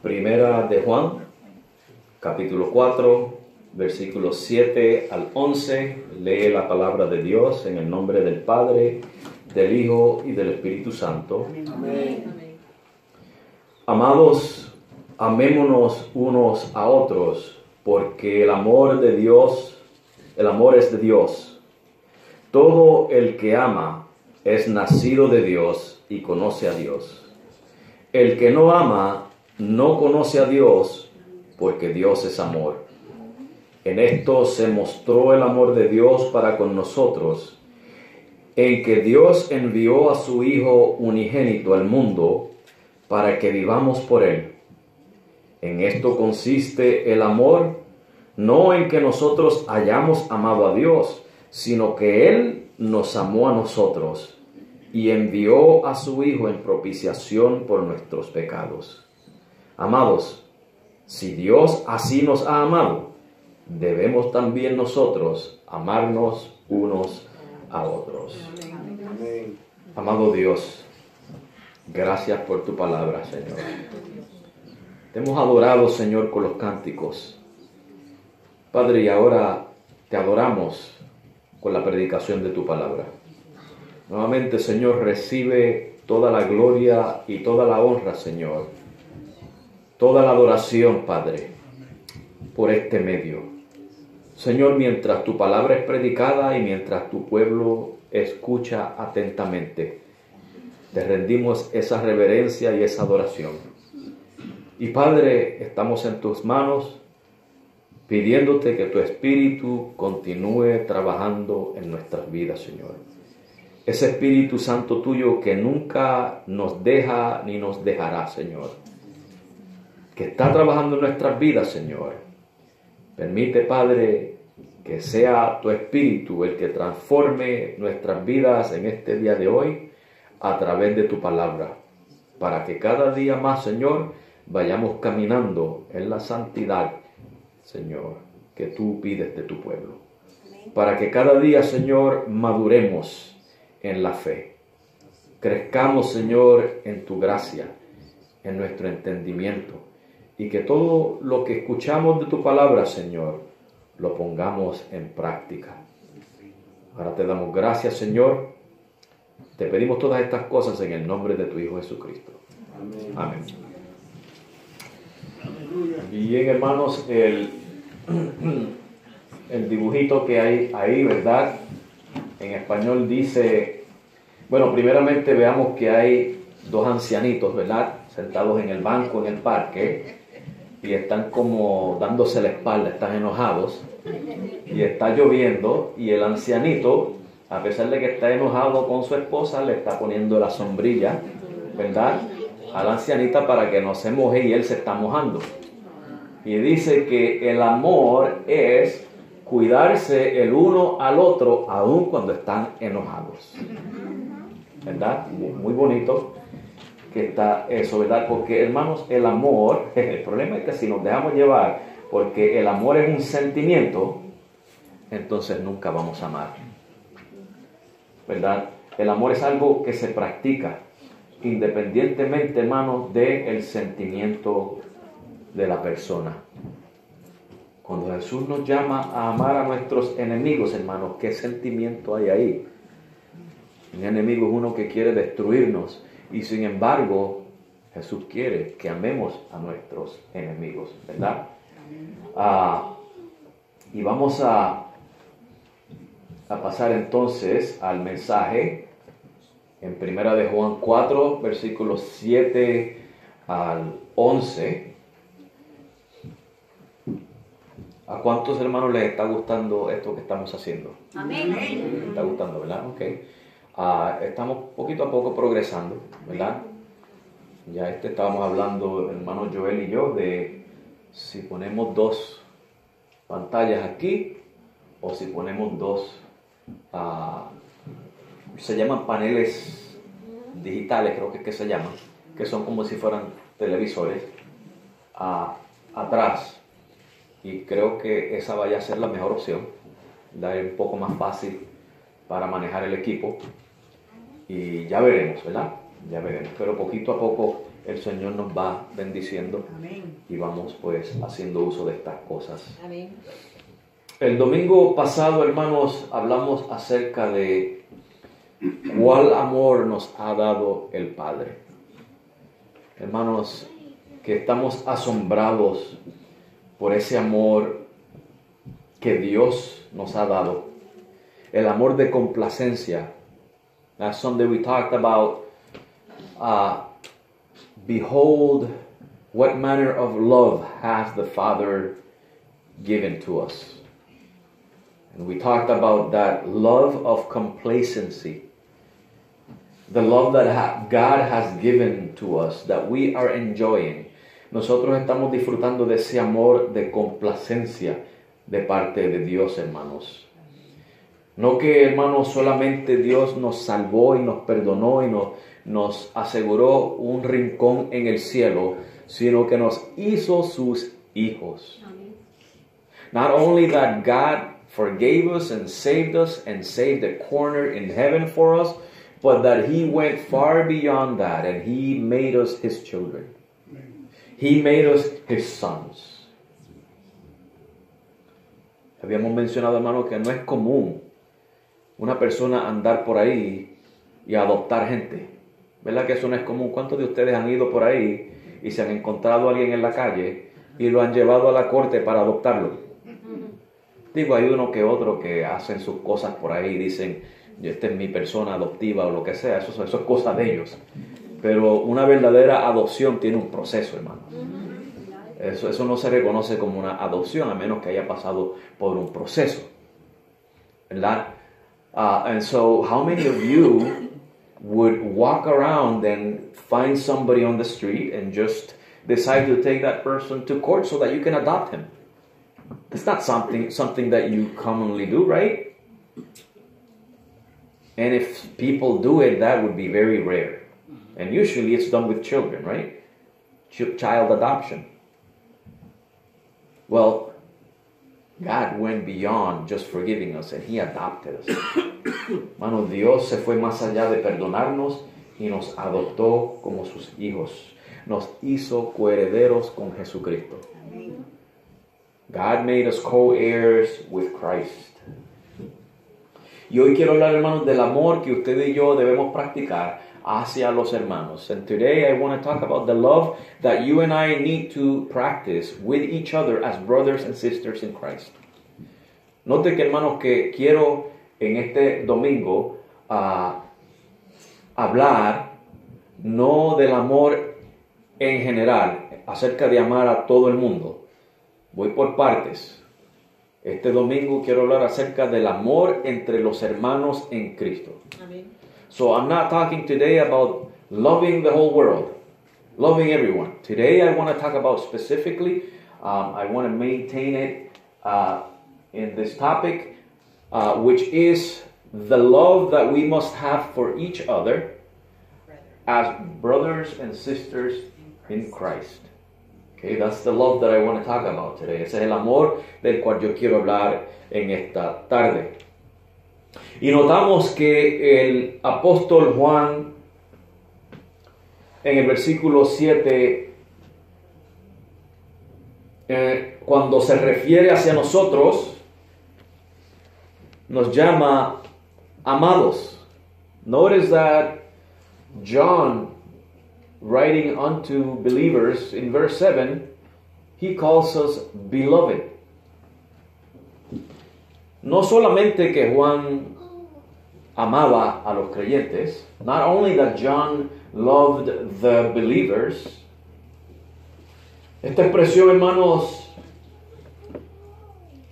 Primera de Juan, capítulo 4, versículos 7 al 11. Lee la palabra de Dios en el nombre del Padre, del Hijo y del Espíritu Santo. Amén. Amados, amémonos unos a otros, porque el amor es de Dios. Todo el que ama es nacido de Dios y conoce a Dios. El que no ama no conoce a Dios, porque Dios es amor. En esto se mostró el amor de Dios para con nosotros, en que Dios envió a su Hijo unigénito al mundo para que vivamos por Él. En esto consiste el amor, no en que nosotros hayamos amado a Dios, sino que Él nos amó a nosotros y envió a su Hijo en propiciación por nuestros pecados. Amados, si Dios así nos ha amado, debemos también nosotros amarnos unos a otros. Amén. Amado Dios, gracias por tu palabra, Señor. Te hemos adorado, Señor, con los cánticos. Padre, y ahora te adoramos con la predicación de tu palabra. Nuevamente, Señor, recibe toda la gloria y toda la honra, Señor. Toda la adoración, Padre, por este medio. Señor, mientras tu palabra es predicada y mientras tu pueblo escucha atentamente, te rendimos esa reverencia y esa adoración. Y Padre, estamos en tus manos, pidiéndote que tu Espíritu continúe trabajando en nuestras vidas, Señor. Ese Espíritu Santo tuyo que nunca nos deja ni nos dejará, Señor. Que está trabajando en nuestras vidas, Señor. Permite, Padre, que sea tu Espíritu el que transforme nuestras vidas en este día de hoy a través de tu palabra, para que cada día más, Señor, vayamos caminando en la santidad, Señor, que tú pides de tu pueblo. Para que cada día, Señor, maduremos en la fe. Crezcamos, Señor, en tu gracia, en nuestro entendimiento. Y que todo lo que escuchamos de tu palabra, Señor, lo pongamos en práctica. Ahora te damos gracias, Señor. Te pedimos todas estas cosas en el nombre de tu Hijo Jesucristo. Amén. Amén. Bien, hermanos, el dibujito que hay ahí, ¿verdad? En español dice, bueno, primeramente veamos que hay dos ancianitos, ¿verdad? Sentados en el banco en el parque. Y están como dándose la espalda, están enojados, y está lloviendo, y el ancianito, a pesar de que está enojado con su esposa, le está poniendo la sombrilla, ¿verdad?, a la ancianita para que no se moje, y él se está mojando. Y dice que el amor es cuidarse el uno al otro, aun cuando están enojados, ¿verdad? Muy bonito que está eso, ¿verdad? Porque, hermanos, el amor, el problema es que si nos dejamos llevar, porque el amor es un sentimiento, entonces nunca vamos a amar, ¿verdad? El amor es algo que se practica, independientemente, hermanos, del sentimiento de la persona. Cuando Jesús nos llama a amar a nuestros enemigos, hermanos, ¿qué sentimiento hay ahí? Un enemigo es uno que quiere destruirnos. Y sin embargo, Jesús quiere que amemos a nuestros enemigos, ¿verdad? Y vamos a pasar entonces al mensaje en Primera de Juan 4, versículos 7 al 11. ¿A cuántos hermanos les está gustando esto que estamos haciendo? Amén. ¿Les está gustando, verdad? Ok. Estamos poquito a poco progresando, ¿verdad? Ya estábamos hablando, hermano Joel y yo, de si ponemos dos pantallas aquí o si ponemos dos, se llaman paneles digitales, creo que es que se llaman, que son como si fueran televisores, atrás. Y creo que esa vaya a ser la mejor opción, es un poco más fácil para manejar el equipo. Y ya veremos, ¿verdad? Ya veremos. Pero poquito a poco el Señor nos va bendiciendo y vamos pues haciendo uso de estas cosas. Amén. El domingo pasado, hermanos, hablamos acerca de cuál amor nos ha dado el Padre. Hermanos, que estamos asombrados por ese amor que Dios nos ha dado. El amor de complacencia. Last Sunday we talked about, behold, what manner of love has the Father given to us. And we talked about that love of complacency. The love that God has given to us, that we are enjoying. Nosotros estamos disfrutando de ese amor de complacencia de parte de Dios, hermanos. No que, hermanos, solamente Dios nos salvó y nos perdonó y nos aseguró un rincón en el cielo, sino que nos hizo sus hijos. Not only that God forgave us and saved a corner in heaven for us, but that He went far beyond that and He made us His children. He made us His sons. Habíamos mencionado, hermano, que no es común una persona andar por ahí y adoptar gente. ¿Verdad que eso no es común? ¿Cuántos de ustedes han ido por ahí y se han encontrado a alguien en la calle y lo han llevado a la corte para adoptarlo? Digo, hay uno que otro que hacen sus cosas por ahí y dicen, esta es mi persona adoptiva o lo que sea, eso es cosa de ellos. Pero una verdadera adopción tiene un proceso, hermano. Eso no se reconoce como una adopción a menos que haya pasado por un proceso, ¿verdad? And so, how many of you would walk around and find somebody on the street and just decide to take that person to court so that you can adopt him? It's not something that you commonly do, right? And if people do it, that would be very rare. And usually it's done with children, right? Child adoption. Well, God went beyond just forgiving us and He adopted us. Mano, Dios se fue más allá de perdonarnos y nos adoptó como sus hijos. Nos hizo coherederos con Jesucristo. God made us co-heirs with Christ. Y hoy quiero hablar, hermanos, del amor que usted y yo debemos practicar hacia los hermanos. And today I want to talk about the love that you and I need to practice with each other as brothers and sisters in Christ. Note que, hermanos, que quiero en este domingo hablar no del amor en general, acerca de amar a todo el mundo. Voy por partes. Este domingo quiero hablar acerca del amor entre los hermanos en Cristo. Amén. So I'm not talking today about loving the whole world, loving everyone. Today I want to talk about specifically, I want to maintain it in this topic, which is the love that we must have for each other as brothers and sisters in Christ. Okay, that's the love that I want to talk about today. Ese es el amor del cual yo quiero hablar en esta tarde. Y notamos que el apóstol Juan, en el versículo 7, cuando se refiere hacia nosotros, nos llama amados. Notice that John, writing unto believers in verse 7, he calls us beloved. No solamente que Juan amaba a los creyentes, not only that John loved the believers. Esta expresión, hermanos,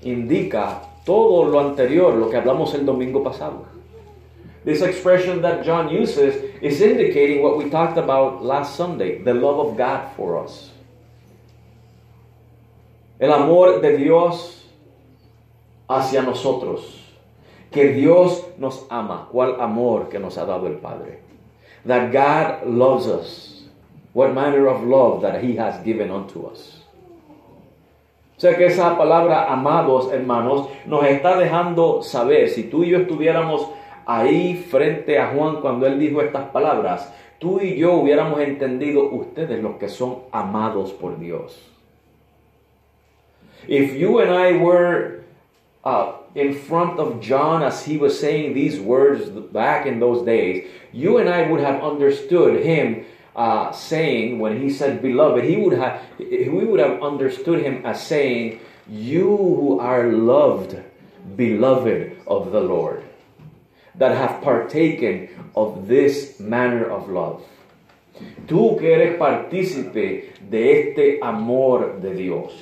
indica todo lo anterior, lo que hablamos el domingo pasado. This expression that John uses is indicating what we talked about last Sunday, the love of God for us. El amor de Dios hacia nosotros. Que Dios nos ama. ¿Cuál amor que nos ha dado el Padre? That God loves us. What manner of love that He has given unto us. O sea que esa palabra amados, hermanos, nos está dejando saber, si tú y yo estuviéramos ahí frente a Juan cuando él dijo estas palabras, tú y yo hubiéramos entendido ustedes los que son amados por Dios. If you and I were in front of John as he was saying these words back in those days, you and I would have understood him saying, when he said beloved, we would have understood him as saying, you who are loved, beloved of the Lord, that have partaken of this manner of love. Tú que eres partícipe de este amor de Dios.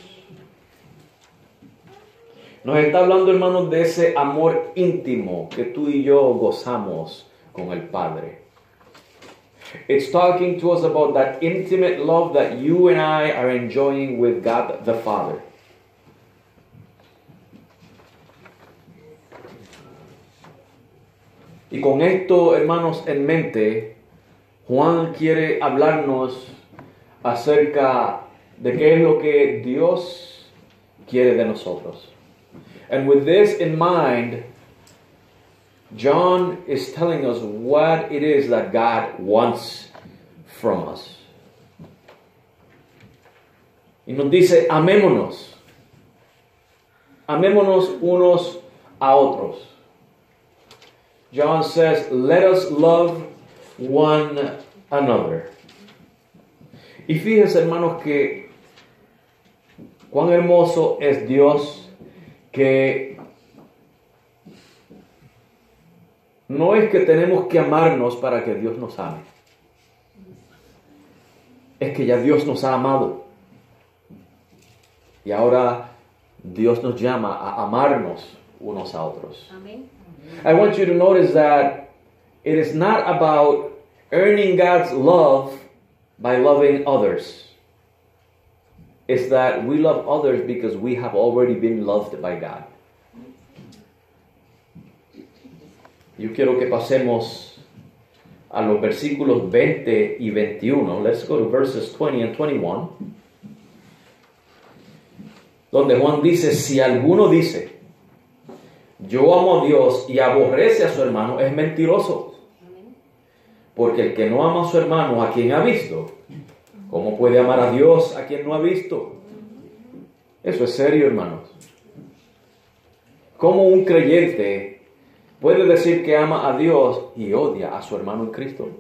Nos está hablando, hermanos, de ese amor íntimo que tú y yo gozamos con el Padre. It's talking to us about that intimate love that you and I are enjoying with God the Father. Y con esto, hermanos, en mente, Juan quiere hablarnos acerca de qué es lo que Dios quiere de nosotros. And with this in mind, John is telling us what it is that God wants from us. Y nos dice, amémonos. Amémonos unos a otros. John says, let us love one another. Y fíjense, hermanos, que cuán hermoso es Dios, que no es que tenemos que amarnos para que Dios nos ame. Es que ya Dios nos ha amado. Y ahora Dios nos llama a amarnos unos a otros. Amén. I want you to notice that it is not about earning God's love by loving others. It's that we love others because we have already been loved by God. Yo quiero que pasemos a los versículos 20 y 21. Let's go to verses 20 and 21. Donde Juan dice, si alguno dice, yo amo a Dios y aborrece a su hermano, es mentiroso. Porque el que no ama a su hermano, a quien ha visto, ¿cómo puede amar a Dios a quien no ha visto? Eso es serio, hermanos. ¿Cómo un creyente puede decir que ama a Dios y odia a su hermano en Cristo?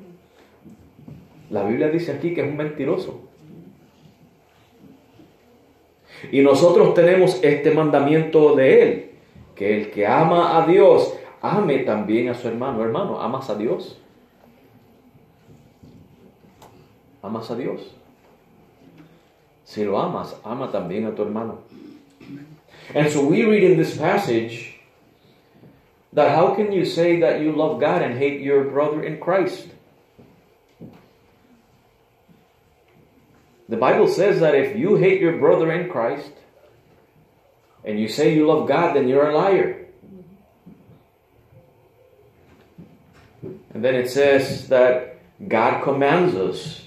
La Biblia dice aquí que es un mentiroso. Y nosotros tenemos este mandamiento de Él, que el que ama a Dios, ame también a su hermano. Hermano, ¿amas a Dios? ¿Amas a Dios? Si lo amas, ama también a tu hermano. And so we read in this passage that how can you say that you love God and hate your brother in Christ? The Bible says that if you hate your brother in Christ and you say you love God, then you're a liar. And then it says that God commands us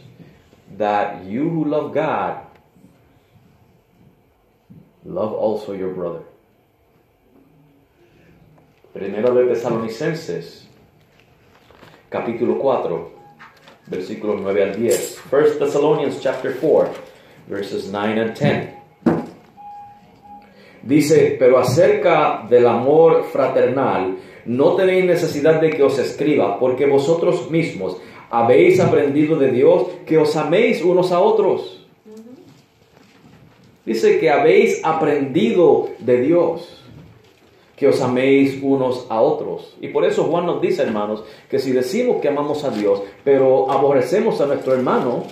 that you who love God, love also your brother. Primero de Tesalonicenses, capítulo 4, versículos 9 al 10. 1 Thessalonians chapter 4, verses 9 and 10. Dice, pero acerca del amor fraternal, no tenéis necesidad de que os escriba, porque vosotros mismos habéis aprendido de Dios que os améis unos a otros. Dice que habéis aprendido de Dios que os améis unos a otros. Y por eso Juan nos dice, hermanos, que si decimos que amamos a Dios, pero aborrecemos a nuestro hermano,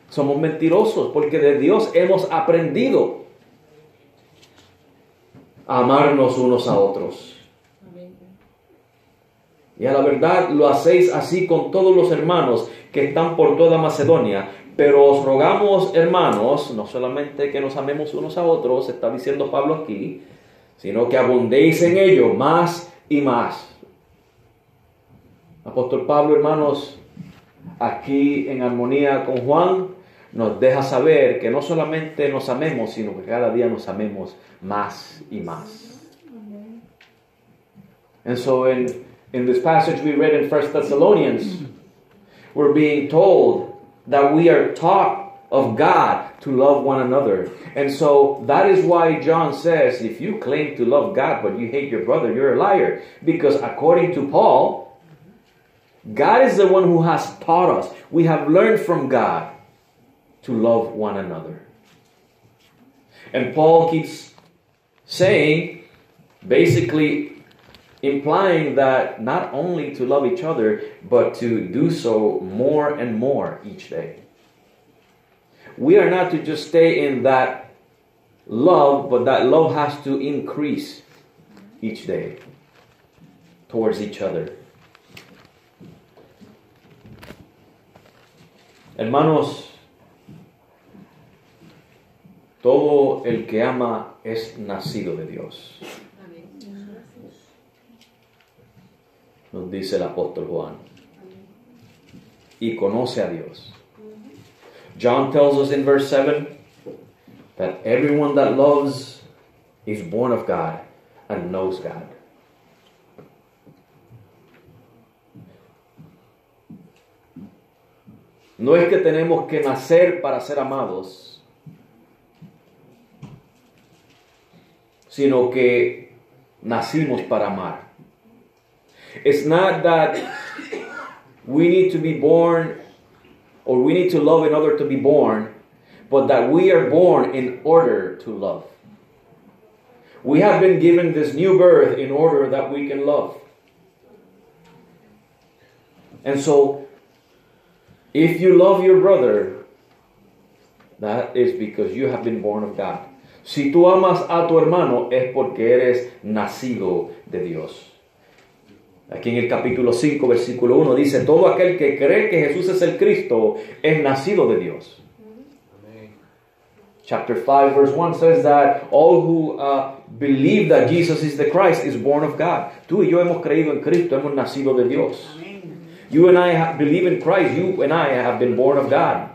somos mentirosos, porque de Dios hemos aprendido a amarnos unos a otros. Y a la verdad lo hacéis así con todos los hermanos que están por toda Macedonia. Pero os rogamos, hermanos, no solamente que nos amemos unos a otros, está diciendo Pablo aquí, sino que abundéis en ello más y más. Apóstol Pablo, hermanos, aquí en armonía con Juan, nos deja saber que no solamente nos amemos, sino que cada día nos amemos más y más. And so in this passage we read in 1 Thessalonians, we're being told that we are taught of God to love one another. And so that is why John says, if you claim to love God but you hate your brother, you're a liar. Because according to Paul, God is the one who has taught us. We have learned from God to love one another. And Paul keeps saying, basically implying that not only to love each other, but to do so more and more each day. We are not to just stay in that love, but that love has to increase each day towards each other. Hermanos, todo el que ama es nacido de Dios. Nos dice el apóstol Juan. Y conoce a Dios. John tells us in verse 7 that everyone that loves is born of God and knows God. No es que tenemos que nacer para ser amados, sino que nacimos para amar. It's not that we need to be born or we need to love in order to be born, but that we are born in order to love. We have been given this new birth in order that we can love. And so, if you love your brother, that is because you have been born of God. Si tú amas a tu hermano, es porque eres nacido de Dios. Aquí en el capítulo 5, versículo 1 dice, todo aquel que cree que Jesús es el Cristo es nacido de Dios. Amén. Chapter 5, verse 1 says that all who believe that Jesus is the Christ is born of God. Tú y yo hemos creído en Cristo, hemos nacido de Dios. You and I believe in Christ, you and I have been born of God.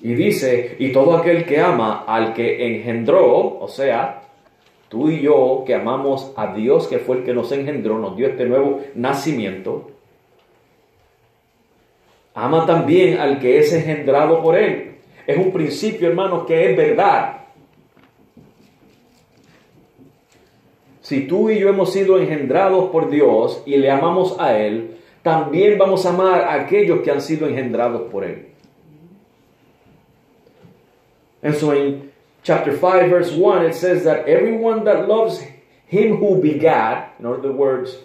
Y dice, y todo aquel que ama al que engendró, o sea, tú y yo que amamos a Dios, que fue el que nos engendró, nos dio este nuevo nacimiento, ama también al que es engendrado por Él. Es un principio, hermanos, que es verdad. Si tú y yo hemos sido engendrados por Dios y le amamos a Él, también vamos a amar a aquellos que han sido engendrados por Él. And so in chapter 5, verse 1, it says that everyone that loves him who begat, in other words,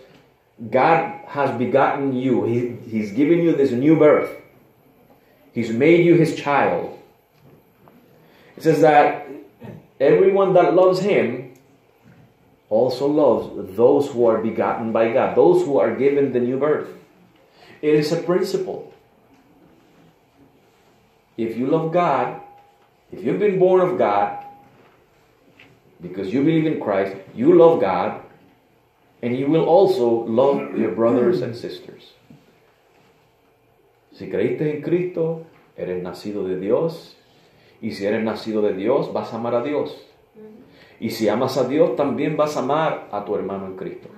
God has begotten you. He's given you this new birth. He's made you his child. It says that everyone that loves him also loves those who are begotten by God, those who are given the new birth. It is a principle. If you love God, if you've been born of God, because you believe in Christ, you love God, and you will also love your brothers and sisters. Si creíste en Cristo, eres nacido de Dios, y si eres nacido de Dios, vas a amar a Dios. Y si amas a Dios, también vas a amar a tu hermano en Cristo.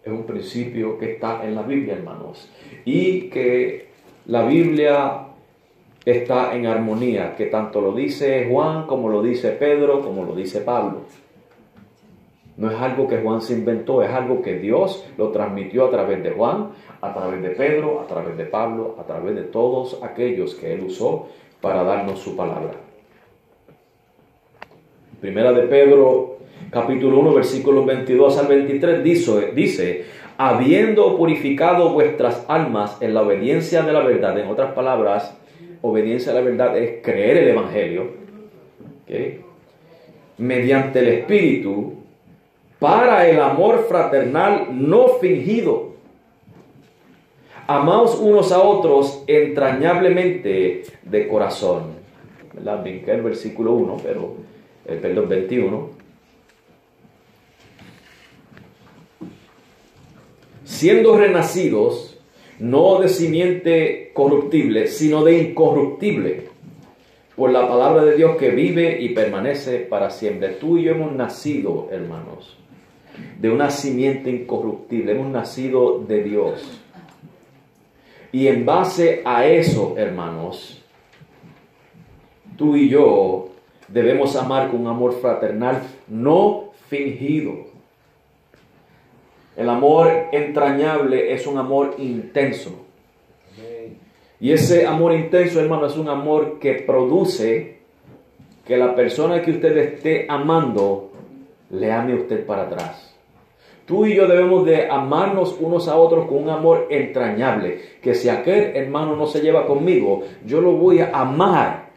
Es un principio que está en la Biblia, hermanos, y que la Biblia está en armonía, que tanto lo dice Juan, como lo dice Pedro, como lo dice Pablo. No es algo que Juan se inventó, es algo que Dios lo transmitió a través de Juan, a través de Pedro, a través de Pablo, a través de todos aquellos que Él usó para darnos su palabra. Primera de Pedro, capítulo 1, versículos 22 al 23, dice, habiendo purificado vuestras almas en la obediencia de la verdad. En otras palabras, obediencia a la verdad es creer el Evangelio, ¿okay? Mediante el Espíritu, para el amor fraternal no fingido. Amaos unos a otros entrañablemente de corazón. ¿Verdad? Brinqué el versículo 1, pero perdón, 21. Siendo renacidos, no de simiente corruptible, sino de incorruptible, por la palabra de Dios que vive y permanece para siempre. Tú y yo hemos nacido, hermanos, de una simiente incorruptible. Hemos nacido de Dios. Y en base a eso, hermanos, tú y yo debemos amar con un amor fraternal no fingido. El amor entrañable es un amor intenso. Y ese amor intenso, hermano, es un amor que produce que la persona que usted esté amando le ame a usted para atrás. Tú y yo debemos de amarnos unos a otros con un amor entrañable. Que si aquel hermano no se lleva conmigo, yo lo voy a amar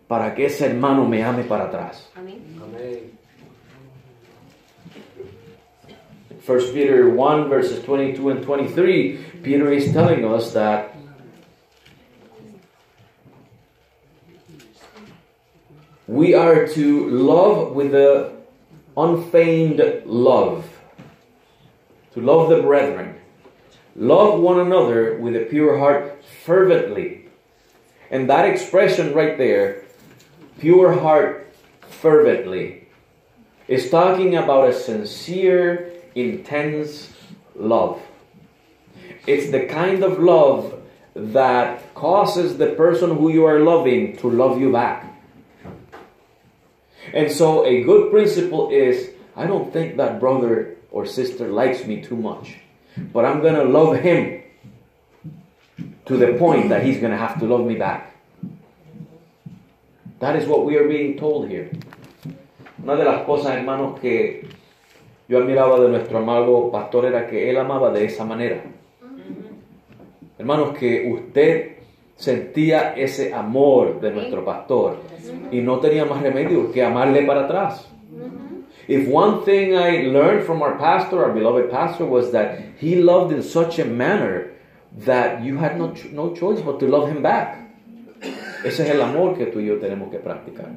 para que ese hermano me ame para atrás. Amén. Amén. 1 Peter 1 verses 22 and 23, Peter is telling us that we are to love with the unfeigned love. To love the brethren. Love one another with a pure heart fervently. And that expression right there, pure heart fervently, is talking about a sincere, intense love. It's the kind of love that causes the person who you are loving to love you back. And so a good principle is, I don't think that brother or sister likes me too much, but I'm going to love him to the point that he's going to have to love me back. That is what we are being told here. Una de las cosas, hermanos, que yo admiraba de nuestro amado pastor era que él amaba de esa manera. Hermanos, que usted sentía ese amor de nuestro pastor y no tenía más remedio que amarle para atrás. If one thing I learned from our pastor, our beloved pastor, was that he loved in such a manner that you had no choice but to love him back. Ese es el amor que tú y yo tenemos que practicar.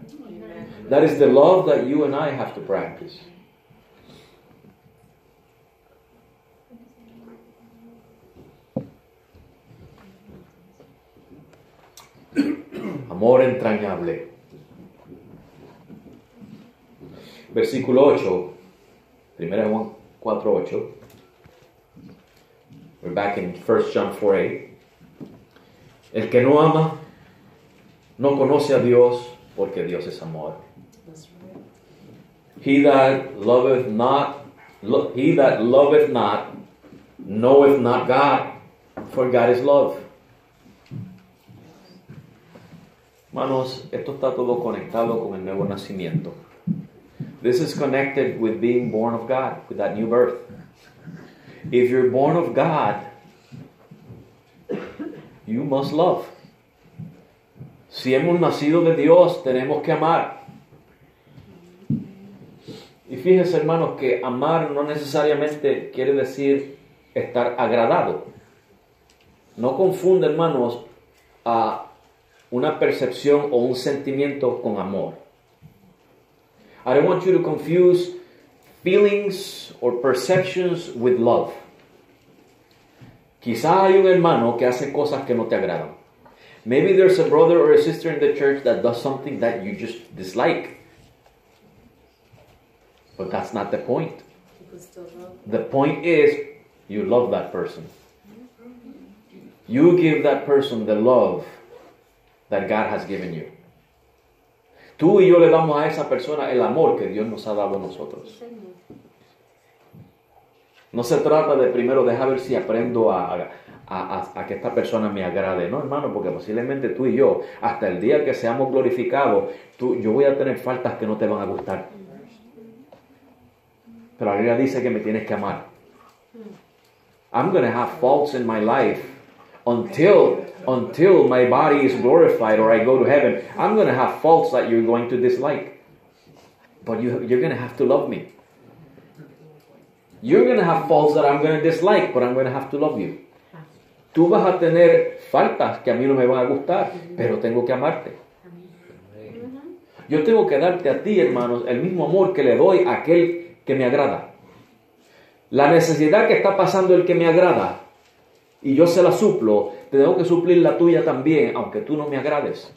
That is the love that you and I have to practice. Amor entrañable. Versículo 8, 1 Juan 4:8. We're back in 1 John 4:8. El que no ama no conoce a Dios, porque Dios es amor. He that loveth not knoweth not God, for God is love. Hermanos, esto está todo conectado con el nuevo nacimiento. This is connected with being born of God, with that new birth. If you're born of God, you must love. Si hemos nacido de Dios, tenemos que amar. Y fíjense, hermanos, que amar no necesariamente quiere decir estar agradado. No confunda, hermanos, a una percepción o un sentimiento con amor. I don't want you to confuse feelings or perceptions with love. Quizá hay un hermano que hace cosas que no te agradan. Maybe there's a brother or a sister in the church that does something that you just dislike. But that's not the point. The point is, you love that person. You give that person the love that God has given you. Tú y yo le damos a esa persona el amor que Dios nos ha dado a nosotros. No se trata de primero dejar ver si aprendo a que esta persona me agrade. No, hermano, porque posiblemente tú y yo, hasta el día que seamos glorificados, yo voy a tener faltas que no te van a gustar. Pero la Biblia dice que me tienes que amar. I'm going to have faults in my life until my body is glorified or I go to heaven. I'm going to have faults that you're going to dislike. But you're going to have to love me. You're going to have faults that I'm going to dislike, but I'm going to have to love you. Tú vas a tener faltas que a mí no me van a gustar, pero tengo que amarte. Yo tengo que darte a ti, hermanos, el mismo amor que le doy a aquel que me agrada. La necesidad que está pasando el que me agrada, y yo se la suplo, tengo que suplir la tuya también, aunque tú no me agrades.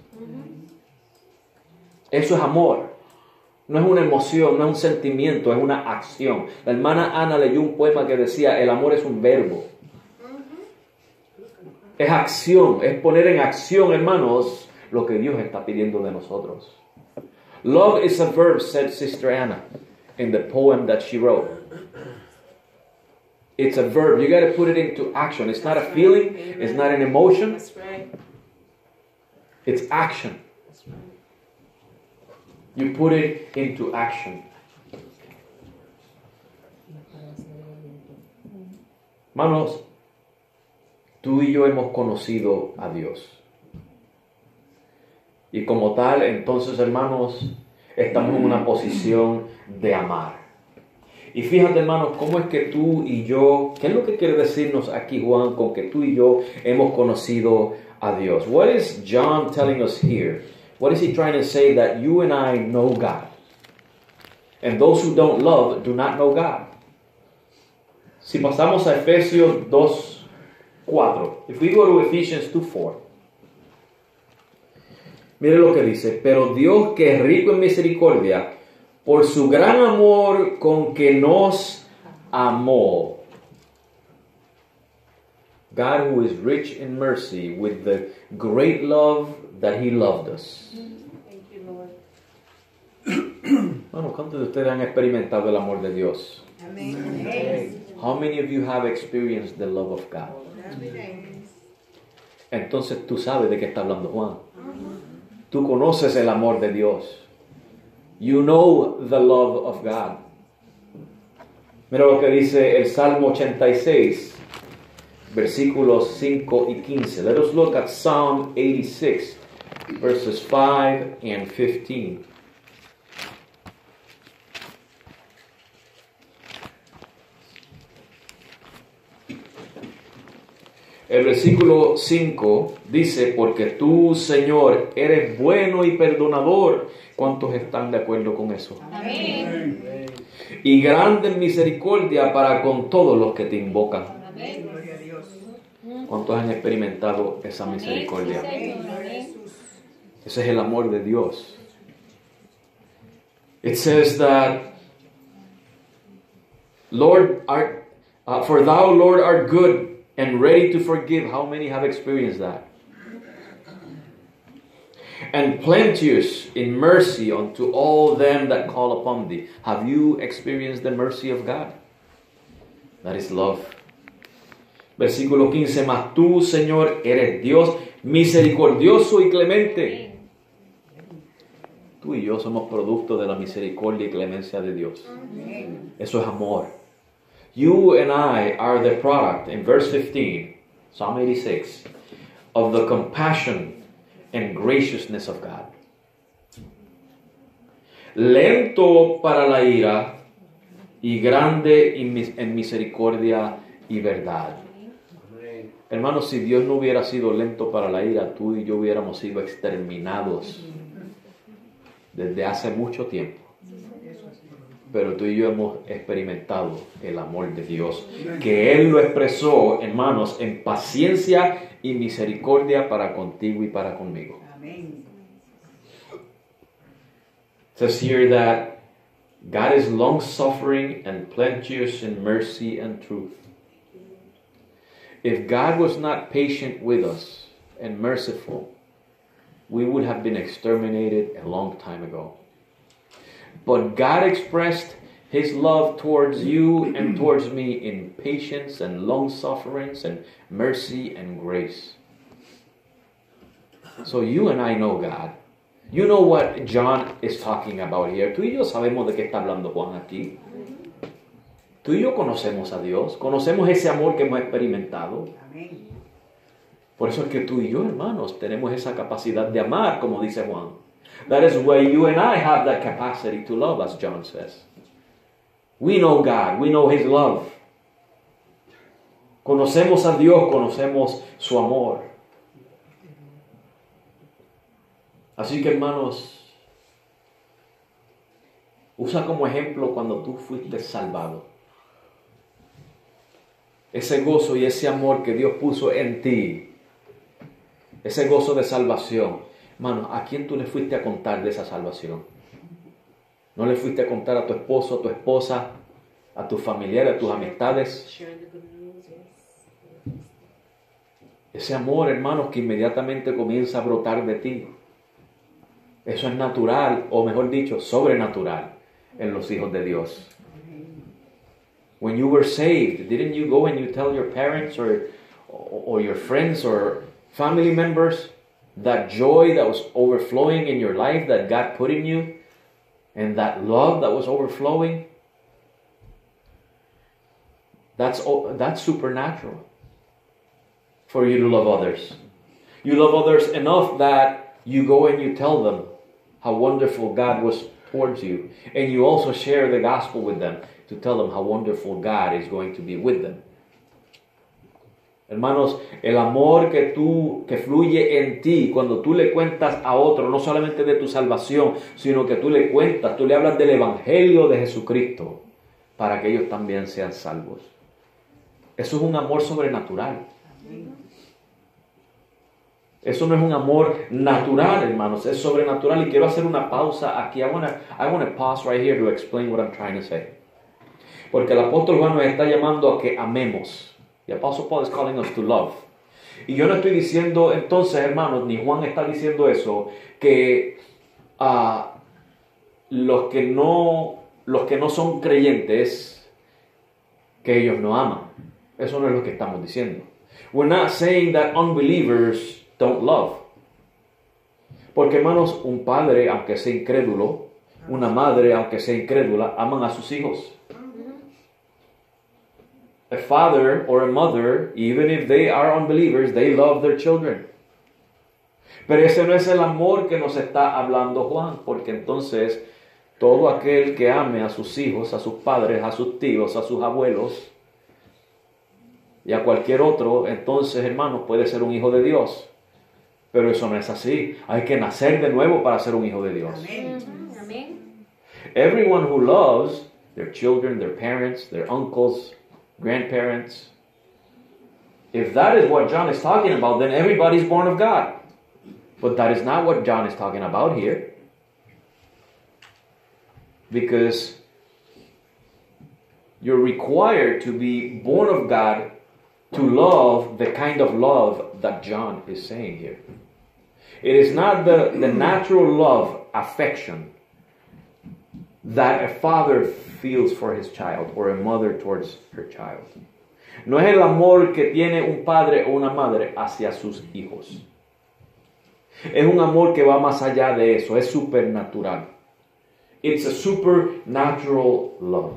Eso es amor. No es una emoción, no es un sentimiento, es una acción. La hermana Ana leyó un poema que decía, el amor es un verbo. Es acción, es poner en acción, hermanos, lo que Dios está pidiendo de nosotros. Love is a verb, said Sister Anna in the poem that she wrote. It's a verb. You got to put it into action. It's not a feeling. It's not an emotion. It's action. You put it into action. Hermanos, tú y yo hemos conocido a Dios. Y como tal, entonces, hermanos, estamos en una posición de amar. Y fíjate, hermanos, cómo es que tú y yo, ¿qué es lo que quiere decirnos aquí Juan con que tú y yo hemos conocido a Dios? What is John telling us here? What is he trying to say? That you and I know God. And those who don't love do not know God. Si pasamos a Efesios 2:4. If we go to Ephesians 2:4. Mire lo que dice. Pero Dios, que es rico en misericordia, por su gran amor con que nos amó. God, who is rich in mercy, with the great love that He loved us. Thank you, Lord. Bueno, ¿cuántos de ustedes han experimentado el amor de Dios? Amén. How many of you have experienced the love of God? Entonces tú sabes de qué está hablando Juan. Tú conoces el amor de Dios. You know the love of God. Mira lo que dice el Salmo 86, versículos 5 y 15. Let us look at Psalm 86, verses 5 and 15. El versículo 5 dice, porque tú, Señor, eres bueno y perdonador. ¿Cuántos están de acuerdo con eso? Amén. Y grande en misericordia para con todos los que te invocan. Amén. ¿Cuántos han experimentado esa misericordia? Amén. Ese es el amor de Dios. It says that, Lord, for thou, Lord, art good and ready to forgive. How many have experienced that? And plenteous in mercy unto all them that call upon thee. Have you experienced the mercy of God? That is love. Versículo 15. Mas tú, Señor, eres Dios misericordioso y clemente. Tú y yo somos producto de la misericordia y clemencia de Dios. Eso es amor. You and I are the product, in verse 15, Psalm 86, of the compassion and graciousness of God. Lento para la ira y grande en misericordia y verdad. Hermanos, si Dios no hubiera sido lento para la ira, tú y yo hubiéramos sido exterminados desde hace mucho tiempo. Pero tú y yo hemos experimentado el amor de Dios, que Él lo expresó, hermanos, en paciencia y misericordia para contigo y para conmigo. Amén. It says here that God is long-suffering and plenteous in mercy and truth. If God was not patient with us and merciful, we would have been exterminated a long time ago. But God expressed His love towards you and towards me in patience and long-sufferance and mercy and grace. So you and I know God. You know what John is talking about here. Tú y yo sabemos de qué está hablando Juan aquí. Tú y yo conocemos a Dios. Conocemos ese amor que hemos experimentado. Amén. Por eso es que tú y yo, hermanos, tenemos esa capacidad de amar, como dice Juan. That is why you and I have that capacity to love, as John says. We know God. We know His love. Conocemos a Dios, conocemos su amor. Así que, hermanos, usa como ejemplo cuando tú fuiste salvado. Ese gozo y ese amor que Dios puso en ti. Ese gozo de salvación. Hermano, ¿a quién tú le fuiste a contar de esa salvación? No le fuiste a contar a tu esposo, a tu esposa, a tus familiares, a tus amistades. Sharing the good news, yes. Ese amor, hermanos, que inmediatamente comienza a brotar de ti. Eso es natural, o mejor dicho, sobrenatural en los hijos de Dios. When you were saved, didn't you go and you tell your parents or your friends or family members that joy that was overflowing in your life that God put in you and that love that was overflowing? That's supernatural for you to love others. You love others enough that you go and you tell them how wonderful God was towards you. And you also share the gospel with them to tell them how wonderful God is going to be with them. Hermanos, el amor que fluye en ti cuando tú le cuentas a otro, no solamente de tu salvación, sino que tú le cuentas, tú le hablas del evangelio de Jesucristo para que ellos también sean salvos. Eso es un amor sobrenatural. Eso no es un amor natural, hermanos, es sobrenatural. Y quiero hacer una pausa aquí. I want to pause right here to explain what I'm trying to say. Porque el apóstol Juan nos está llamando a que amemos. The Apostle Paul is calling us to love. Y yo no estoy diciendo entonces, hermanos, ni Juan está diciendo eso, que los que no son creyentes, que ellos no aman. Eso no es lo que estamos diciendo. We're not saying that unbelievers don't love. Porque, hermanos, un padre, aunque sea incrédulo, una madre, aunque sea incrédula, aman a sus hijos. A father or a mother, even if they are unbelievers, they love their children. Pero ese no es el amor que nos está hablando Juan, porque entonces todo aquel que ame a sus hijos, a sus padres, a sus tíos, a sus abuelos y a cualquier otro, entonces, hermanos, puede ser un hijo de Dios. Pero eso no es así. Hay que nacer de nuevo para ser un hijo de Dios. Amén. Everyone who loves their children, their parents, their uncles, grandparents, if that is what John is talking about, then everybody's born of God. But that is not what John is talking about here. Because you're required to be born of God to love the kind of love that John is saying here. It is not the natural love, affection that a father feels for his child or a mother towards her child. No es el amor que tiene un padre o una madre hacia sus hijos. Es un amor que va más allá de eso, es supernatural. It's a supernatural love.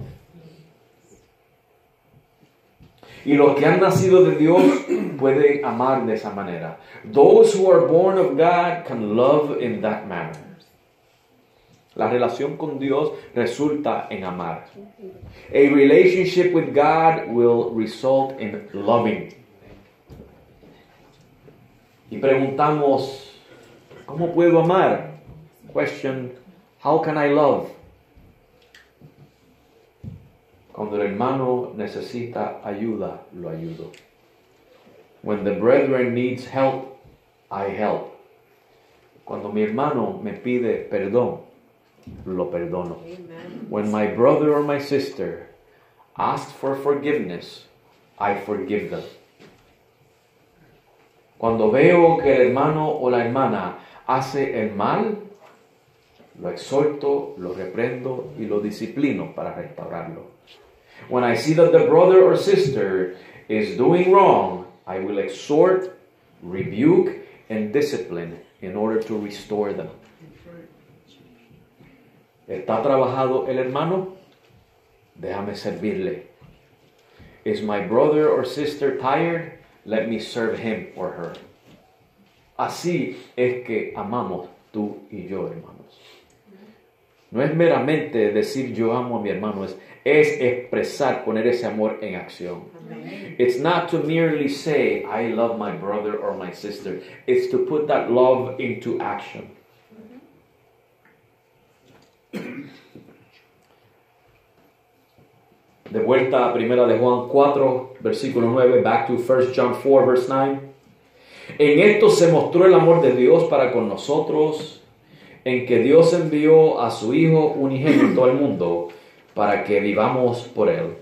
Y los que han nacido de Dios pueden amar de esa manera. Those who are born of God can love in that manner. La relación con Dios resulta en amar. A relationship with God will result in loving. Y preguntamos, ¿cómo puedo amar? Question, how can I love? Cuando el hermano necesita ayuda, lo ayudo. When the brethren needs help, I help. Cuando mi hermano me pide perdón, lo perdono. Amen. When my brother or my sister asks for forgiveness, I forgive them. Cuando veo que el hermano o la hermana hace el mal, lo exhorto, lo reprendo y lo disciplino para restaurarlo. When I see that the brother or sister is doing wrong, I will exhort, rebuke, and discipline in order to restore them. ¿Está trabajado el hermano? Déjame servirle. Is my brother or sister tired? Let me serve him or her. Así es que amamos tú y yo, hermanos. No es meramente decir yo amo a mi hermano, es expresar, poner ese amor en acción. Amen. It's not to merely say I love my brother or my sister. It's to put that love into action. De vuelta a primera de Juan 4, versículo 9, back to 1 John 4, verse 9. En esto se mostró el amor de Dios para con nosotros, en que Dios envió a su Hijo unigénito al mundo para que vivamos por Él.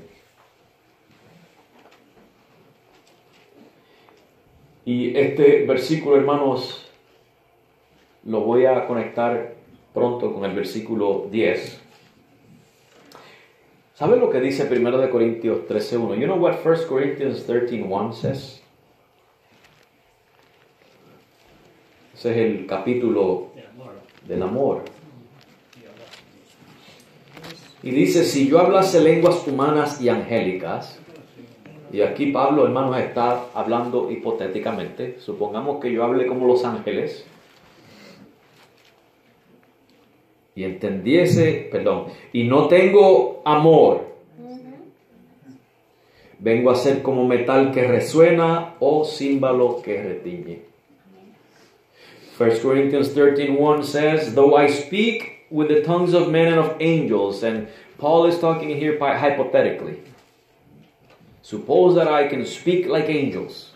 Y este versículo, hermanos, lo voy a conectar pronto con el versículo 10. ¿Saben lo que dice 1 Corintios 13:1? You know what 1 Corinthians 13:1 says? Ese es el capítulo del amor. Y dice, si yo hablase lenguas humanas y angélicas, y aquí Pablo, hermanos, está hablando hipotéticamente, supongamos que yo hable como los ángeles, y y no tengo amor, vengo a ser como metal que resuena o címbalo que retiñe. 1 Corinthians 13:1 says, though I speak with the tongues of men and of angels, and Paul is talking here hypothetically. Suppose that I can speak like angels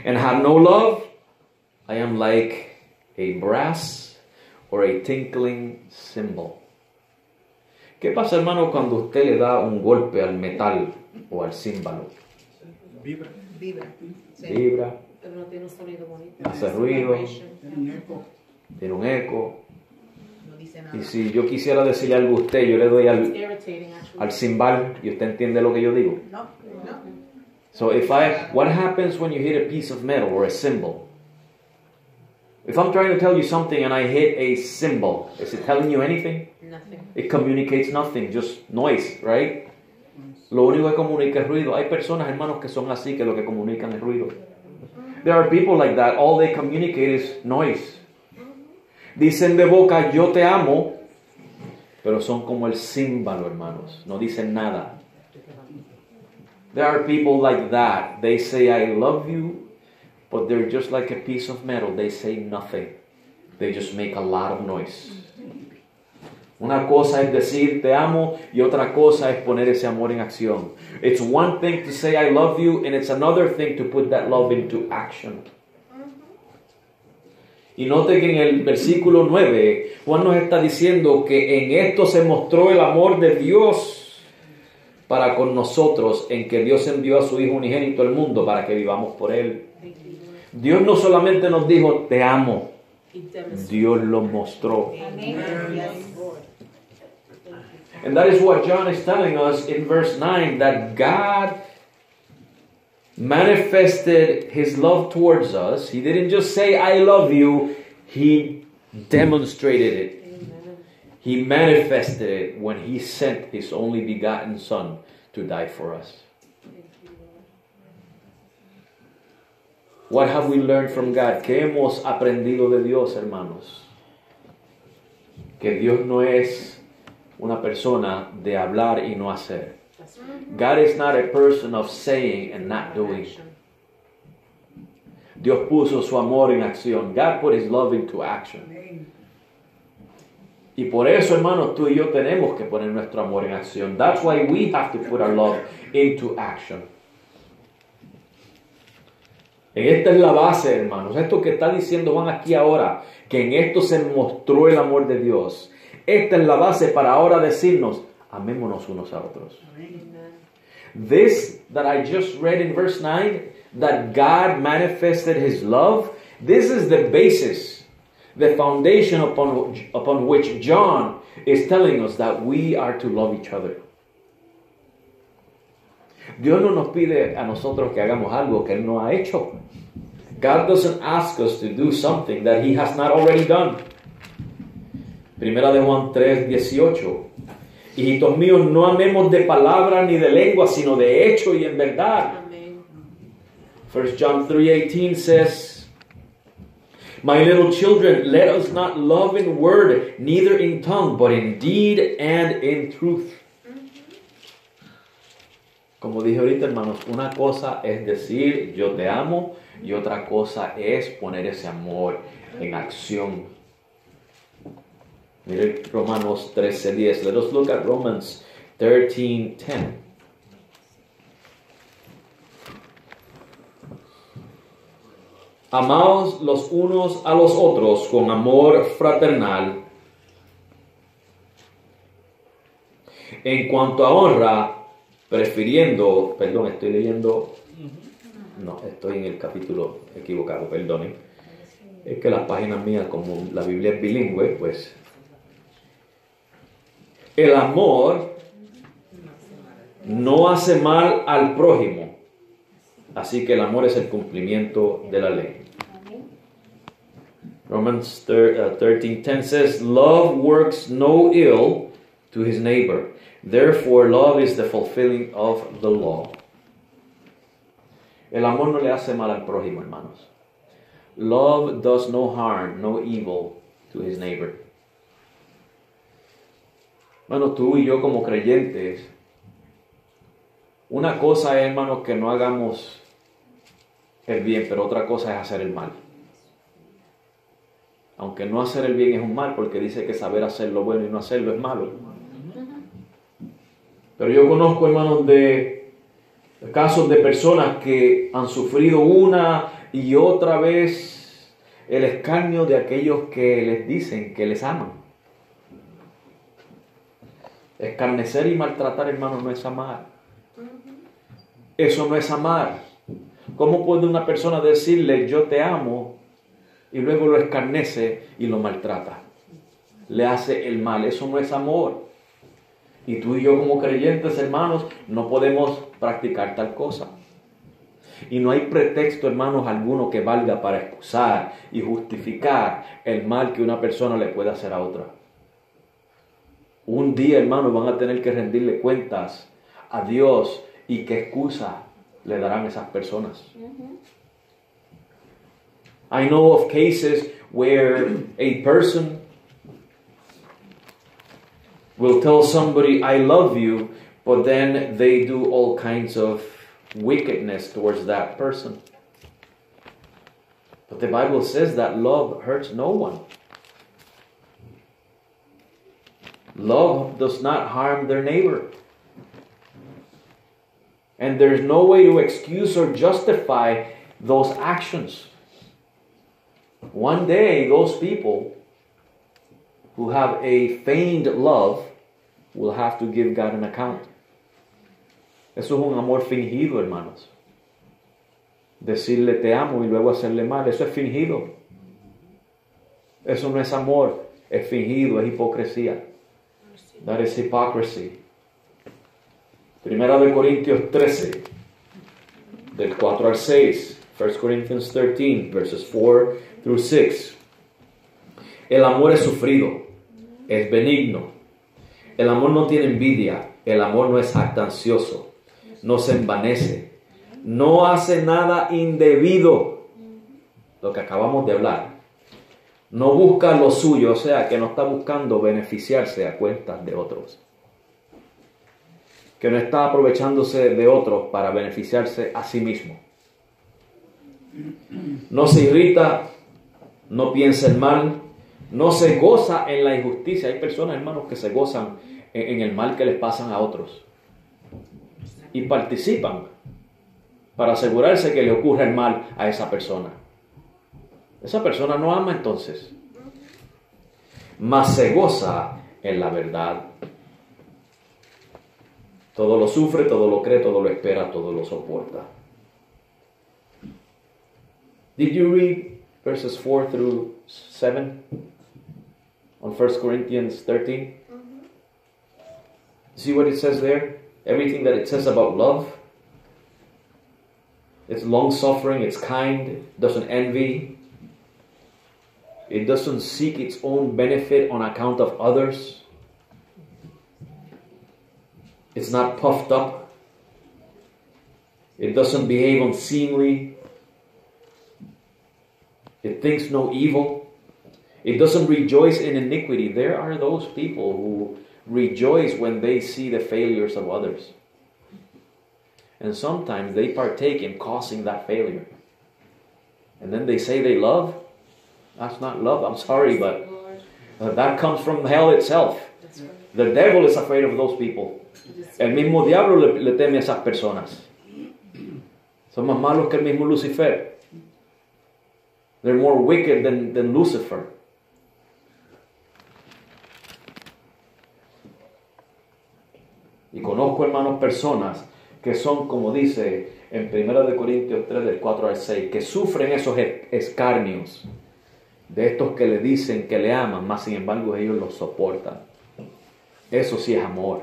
and have no love, I am like a brass or a tinkling cymbal. ¿Qué pasa, hermano, cuando usted le da un golpe al metal o al címbalo? Vibra. Sí. Vibra, Pero no tiene un sonido bonito. hace ruido, Un eco. tiene un eco. No dice nada. Y si yo quisiera decirle algo a usted, yo le doy It's al irritating, actually. cimbal y usted entiende lo que yo digo. No. So what happens when you hit a piece of metal or a cymbal? If I'm trying to tell you something and I hit a cymbal, is it telling you anything? Nothing. It communicates nothing, just noise, right? Lo único que comunica es ruido. Hay personas, hermanos, que son así, que lo que comunican es ruido. There are people like that. All they communicate is noise. Dicen de boca, yo te amo, pero son como el címbalo, hermanos. No dicen nada. There are people like that. They say, I love you, but they're just like a piece of metal. They say nothing. They just make a lot of noise. Una cosa es decir te amo y otra cosa es poner ese amor en acción. It's one thing to say I love you and it's another thing to put that love into action. Y note que en el versículo 9 Juan nos está diciendo que en esto se mostró el amor de Dios para con nosotros, en que Dios envió a su Hijo unigénito al mundo para que vivamos por Él. Dios no solamente nos dijo te amo, Dios lo mostró. And that is what John is telling us in verse 9, that God manifested His love towards us. He didn't just say, I love you. He demonstrated it. He manifested it when He sent His only begotten Son to die for us. What have we learned from God? ¿Qué hemos aprendido de Dios, hermanos? Que Dios no es una persona de hablar y no hacer. God is not a person of saying and not doing. Dios puso su amor en acción. God put His love into action. Y por eso, hermanos, tú y yo tenemos que poner nuestro amor en acción. That's why we have to put our love into action. Esta es la base, hermanos. Esto que está diciendo Juan aquí ahora, que en esto se mostró el amor de Dios. Esta es la base para ahora decirnos, amémonos unos a otros. This that I just read in verse 9, that God manifested His love, this is the basis, the foundation upon which John is telling us that we are to love each other. Dios no nos pide a nosotros que hagamos algo que Él no ha hecho. God doesn't ask us to do something that He has not already done. Primera de Juan 3:18. Hijitos míos, no amemos de palabra ni de lengua, sino de hecho y en verdad. Amen. 1 John 3:18 says, my little children, let us not love in word, neither in tongue, but in deed and in truth. Como dije ahorita, hermanos, una cosa es decir yo te amo y otra cosa es poner ese amor en acción. Mire Romanos 13:10. Let us look at Romans 13:10. Amaos los unos a los otros con amor fraternal. En cuanto a honra, prefiriendo, perdón, estoy leyendo, no, estoy en el capítulo equivocado, perdonen. Es que las páginas mías, como la Biblia es bilingüe, pues el amor no hace mal al prójimo. Así que el amor es el cumplimiento de la ley. Romans 13:10 says, love works no ill to his neighbor. Therefore, love is the fulfilling of the law. El amor no le hace mal al prójimo, hermanos. Love does no harm, no evil to his neighbor. Hermanos, tú y yo como creyentes, una cosa es, hermanos, que no hagamos el bien, pero otra cosa es hacer el mal. Aunque no hacer el bien es un mal, porque dice que saber hacer lo bueno y no hacerlo es malo. Pero yo conozco, hermanos, de casos de personas que han sufrido una y otra vez el escarnio de aquellos que les dicen que les aman. Escarnecer y maltratar, hermanos, no es amar. Eso no es amar. ¿Cómo puede una persona decirle yo te amo y luego lo escarnece y lo maltrata? Le hace el mal. Eso no es amor. Y tú y yo como creyentes, hermanos, no podemos practicar tal cosa. Y no hay pretexto, hermanos, alguno que valga para excusar y justificar el mal que una persona le puede hacer a otra. Un día, hermanos, van a tener que rendirle cuentas a Dios y qué excusa le darán esas personas. I know of cases where a person will tell somebody, I love you, but then they do all kinds of wickedness towards that person. But the Bible says that love hurts no one. Love does not harm their neighbor. And there's no way to excuse or justify those actions. One day, those people who have a feigned love will have to give God an account. Eso es un amor fingido, hermanos. Decirle te amo y luego hacerle mal, eso es fingido. Eso no es amor, es fingido, es hipocresía. That is hypocrisy. Primera de Corintios 13, del 4 al 6. 1 Corinthians 13, verses 4 through 6. El amor es sufrido, es benigno. El amor no tiene envidia, el amor no es jactancioso, no se envanece, no hace nada indebido. Lo que acabamos de hablar. No busca lo suyo, o sea, que no está buscando beneficiarse a cuentas de otros. Que no está aprovechándose de otros para beneficiarse a sí mismo. No se irrita, no piensa el mal, no se goza en la injusticia. Hay personas, hermanos, que se gozan en el mal que les pasan a otros. Y participan para asegurarse que le ocurra el mal a esa persona. Esa persona no ama entonces. Mas se goza en la verdad. Todo lo sufre, todo lo cree, todo lo espera, todo lo soporta. Did you read verses 4 through 7 on 1 Corinthians 13? See what it says there? Everything that it says about love. It's long-suffering, it's kind, doesn't envy. It doesn't seek its own benefit on account of others. It's not puffed up. It doesn't behave unseemly. It thinks no evil. It doesn't rejoice in iniquity. There are those people who rejoice when they see the failures of others. And sometimes they partake in causing that failure. And then they say they love. That's not love. I'm sorry, but that comes from hell itself. The devil is afraid of those people. El mismo diablo le teme a esas personas. Son más malos que el mismo Lucifer. They're more wicked than Lucifer. Y conozco, hermanos, personas que son, como dice en 1 Corintios 3, del 4 al 6, que sufren esos escarnios de estos que le dicen que le aman, mas sin embargo ellos los soportan. Eso sí es amor.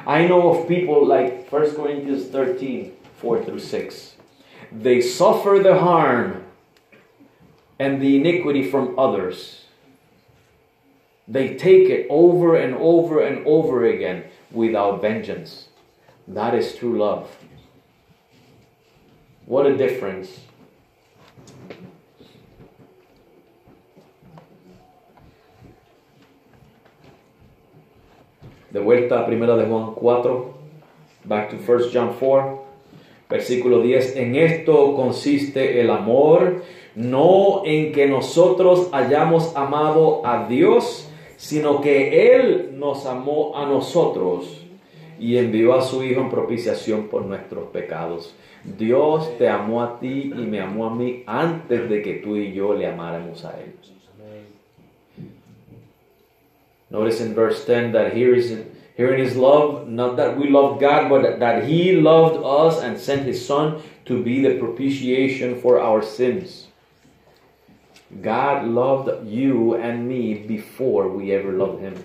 I know of people like 1 Corinthians 13, 4 through 6. They suffer the harm and the iniquity from others. They take it over and over and over again without vengeance. That is true love. What a difference. De vuelta a 1 de Juan 4, back to 1 John 4, versículo 10. En esto consiste el amor, no en que nosotros hayamos amado a Dios, sino que Él nos amó a nosotros y envió a su Hijo en propiciación por nuestros pecados. Dios te amó a ti y me amó a mí antes de que tú y yo le amáramos a Él. Notice in verse 10 that herein is love, not that we loved God, but that He loved us and sent His Son to be the propitiation for our sins. God loved you and me before we ever loved Him.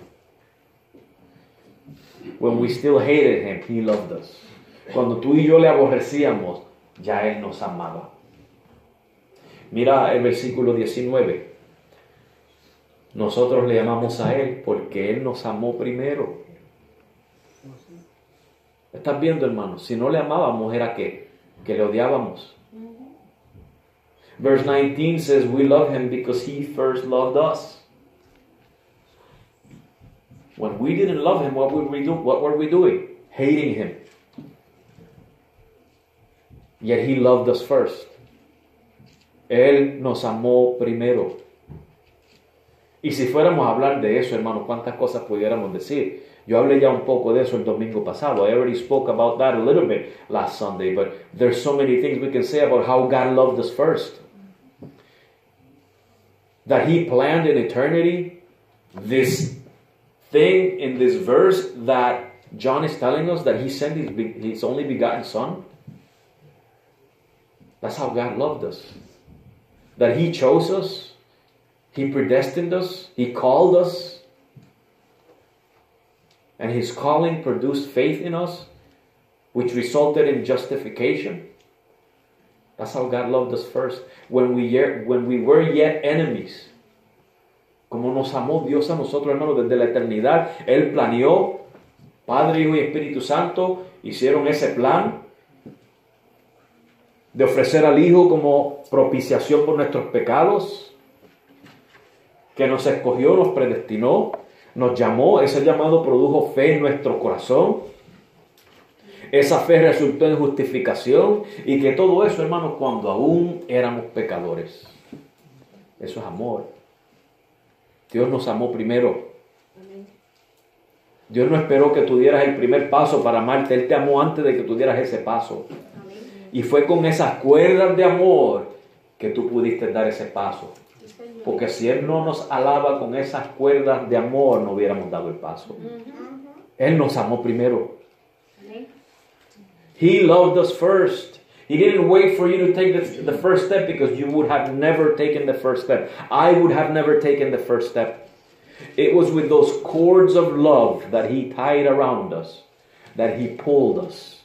When we still hated Him, He loved us. Cuando tú y yo le aborrecíamos, ya Él nos amaba. Mira el versículo 19. Nosotros le amamos a Él porque Él nos amó primero. ¿Estás viendo, hermano? Si no le amábamos, ¿era qué? Que le odiábamos. Verse 19 says, we love Him because He first loved us. When we didn't love Him, what would we do? What were we doing? Hating Him. Yet He loved us first. Él nos amó primero. Y si fuéramos a hablar de eso, hermano, ¿cuántas cosas pudiéramos decir? Yo hablé ya un poco de eso el domingo pasado. I already spoke about that a little bit last Sunday, but there's so many things we can say about how God loved us first. That He planned in eternity this thing in this verse that John is telling us, that He sent His only begotten Son. That's how God loved us. That He chose us. He predestined us. He called us. And His calling produced faith in us, which resulted in justification. That's how God loved us first. When we were yet enemies. Como nos amó Dios a nosotros, hermanos, desde la eternidad. Él planeó, Padre, Hijo y Espíritu Santo, hicieron ese plan de ofrecer al Hijo como propiciación por nuestros pecados, que nos escogió, nos predestinó, nos llamó. Ese llamado produjo fe en nuestro corazón. Esa fe resultó en justificación, y que todo eso, hermanos, cuando aún éramos pecadores. Eso es amor. Dios nos amó primero. Dios no esperó que tú dieras el primer paso para amarte. Él te amó antes de que tú dieras ese paso. Y fue con esas cuerdas de amor que tú pudiste dar ese paso. Porque si Él no nos alaba con esas cuerdas de amor, no hubiéramos dado el paso. Él nos amó primero. He loved us first. He didn't wait for you to take the first step, because you would have never taken the first step. I would have never taken the first step. It was with those cords of love that He tied around us, that He pulled us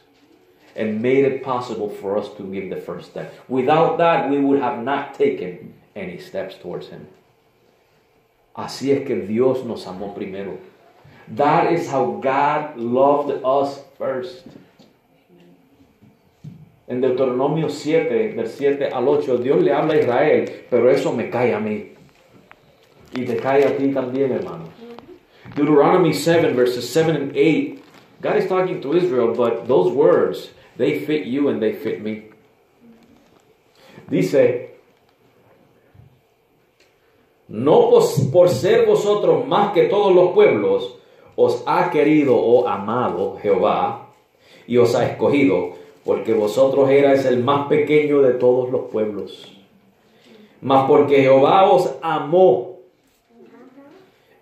and made it possible for us to give the first step. Without that, we would have not taken any steps towards Him. Así es que Dios nos amó primero. That is how God loved us first. En Deuteronomio 7, del 7 al 8, Dios le habla a Israel, pero eso me cae a mí. Y te cae a ti también, hermano. Deuteronomy 7, verses 7 and 8. God is talking to Israel, but those words, they fit you and they fit me. Dice, no por ser vosotros más que todos los pueblos, os ha querido o amado Jehová, y os ha escogido, porque vosotros erais el más pequeño de todos los pueblos. Mas porque Jehová os amó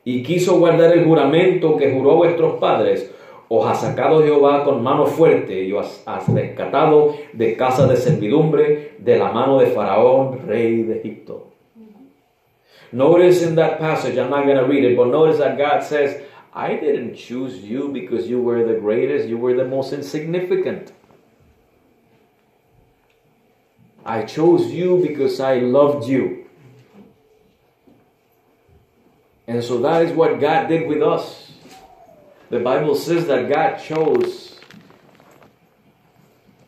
y quiso guardar el juramento que juró a vuestros padres, os ha sacado Jehová con mano fuerte y os ha rescatado de casa de servidumbre, de la mano de Faraón, rey de Egipto. Notice in that passage, I'm not going to read it, but notice that God says, I didn't choose you because you were the greatest, you were the most insignificant. I chose you because I loved you. And so that is what God did with us. The Bible says that God chose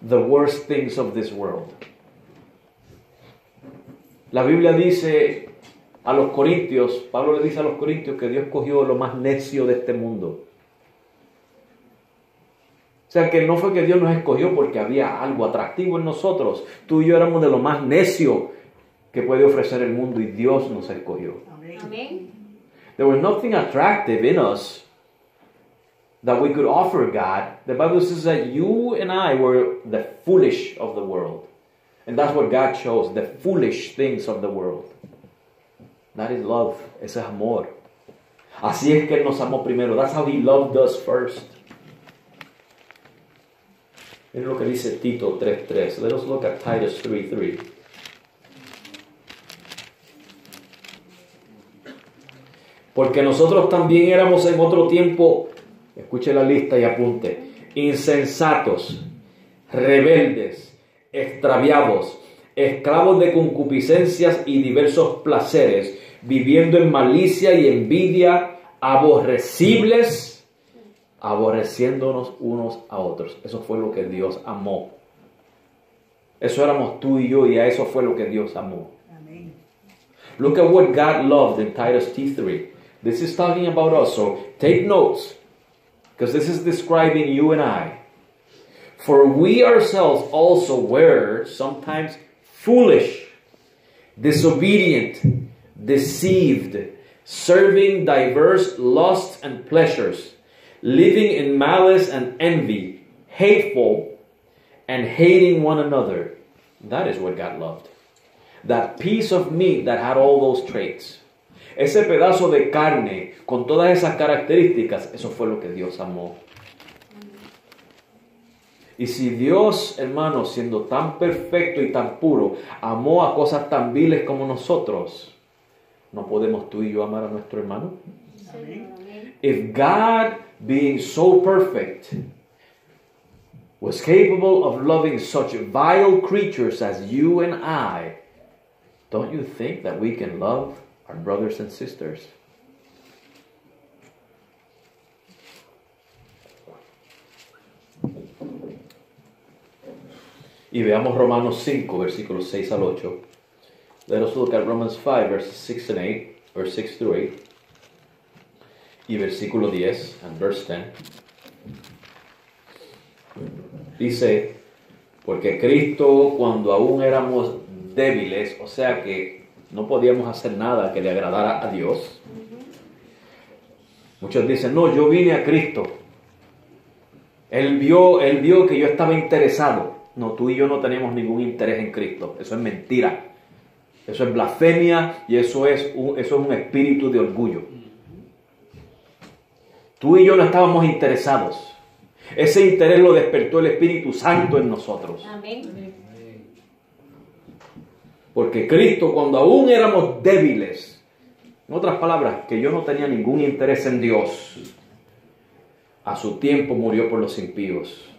the worst things of this world. La Biblia dice a los corintios, Pablo le dice a los corintios que Dios cogió lo más necio de este mundo. O sea que no fue que Dios nos escogió porque había algo atractivo en nosotros. Tú y yo éramos de lo más necio que puede ofrecer el mundo y Dios nos escogió. Amén. There was nothing attractive in us that we could offer God. The Bible says that you and I were the foolish of the world. And that's what God chose, the foolish things of the world. That is love. Ese es amor. Así es que Él nos amó primero. That's how He loved us first. Miren lo que dice Tito 3:3. Let us look at Titus 3:3. Porque nosotros también éramos en otro tiempo, escuche la lista y apunte, insensatos, rebeldes, extraviados, esclavos de concupiscencias y diversos placeres, viviendo en malicia y envidia, aborrecibles, aborreciéndonos unos a otros. Eso fue lo que Dios amó. Eso éramos tú y yo, y a eso fue lo que Dios amó. Amén. Look at what God loved in Titus 3. This is talking about us, so take notes, because this is describing you and I. For we ourselves also were sometimes foolish, disobedient, deceived, serving diverse lusts and pleasures, living in malice and envy, hateful, and hating one another. That is what God loved. That piece of meat that had all those traits. Ese pedazo de carne con todas esas características, eso fue lo que Dios amó. Y si Dios, hermanos, siendo tan perfecto y tan puro, amó a cosas tan viles como nosotros, ¿no podemos tú y yo amar a nuestro hermano? If God, being so perfect, was capable of loving such vile creatures as you and I, don't you think that we can love our brothers and sisters? Y veamos Romanos 5, versículos 6 al 8. Let us look at Romans 5, verses 6 and 8, verse 6 through 8. Y versículo 10, and verse 10. Dice, porque Cristo, cuando aún éramos débiles, o sea que no podíamos hacer nada que le agradara a Dios. Muchos dicen, no, yo vine a Cristo. Él vio que yo estaba interesado. No, tú y yo no teníamos ningún interés en Cristo. Eso es mentira. Eso es blasfemia y eso es un espíritu de orgullo. Tú y yo no estábamos interesados. Ese interés lo despertó el Espíritu Santo en nosotros. Amén. Porque Cristo, cuando aún éramos débiles, en otras palabras, que yo no tenía ningún interés en Dios, a su tiempo murió por los impíos.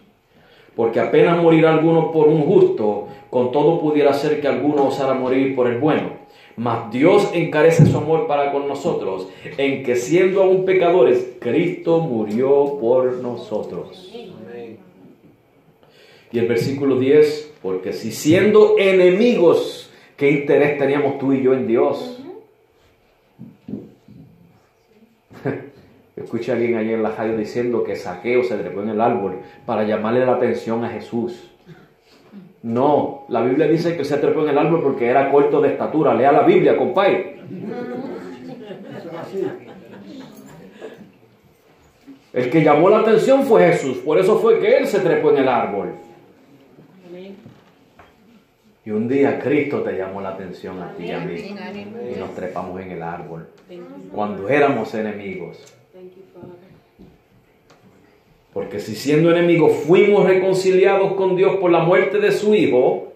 Porque apenas morirá alguno por un justo, con todo pudiera ser que alguno osara morir por el bueno. Mas Dios encarece su amor para con nosotros, en que siendo aún pecadores, Cristo murió por nosotros. Amén. Y el versículo 10, porque si siendo enemigos, ¿qué interés teníamos tú y yo en Dios? Escuché a alguien ayer en la radio diciendo que Zaqueo se trepó en el árbol para llamarle la atención a Jesús. No, la Biblia dice que se trepó en el árbol porque era corto de estatura. Lea la Biblia, compadre. El que llamó la atención fue Jesús. Por eso fue que él se trepó en el árbol. Y un día Cristo te llamó la atención a ti y a mí. Y nos trepamos en el árbol. Cuando éramos enemigos. Porque si siendo enemigos fuimos reconciliados con Dios por la muerte de su Hijo,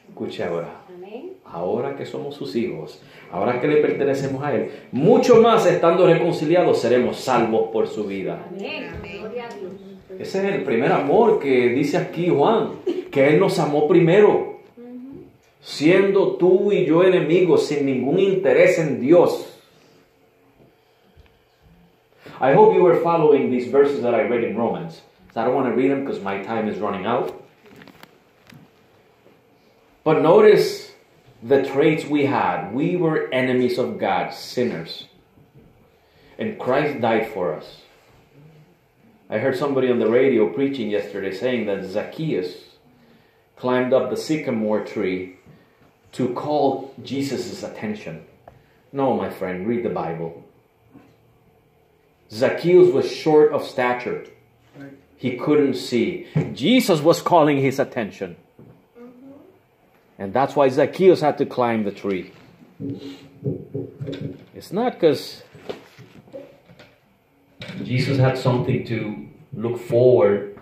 escuche ahora, ahora que somos sus hijos, ahora que le pertenecemos a Él, mucho más estando reconciliados seremos salvos por su vida. Ese es el primer amor que dice aquí Juan, que Él nos amó primero, siendo tú y yo enemigos sin ningún interés en Dios. I hope you were following these verses that I read in Romans. So I don't want to read them because my time is running out. But notice the traits we had. We were enemies of God, sinners. And Christ died for us. I heard somebody on the radio preaching yesterday saying that Zacchaeus climbed up the sycamore tree to call Jesus' attention. No, my friend, read the Bible. Zacchaeus was short of stature. He couldn't see. Jesus was calling his attention. And that's why Zacchaeus had to climb the tree. It's not because Jesus had something to look forward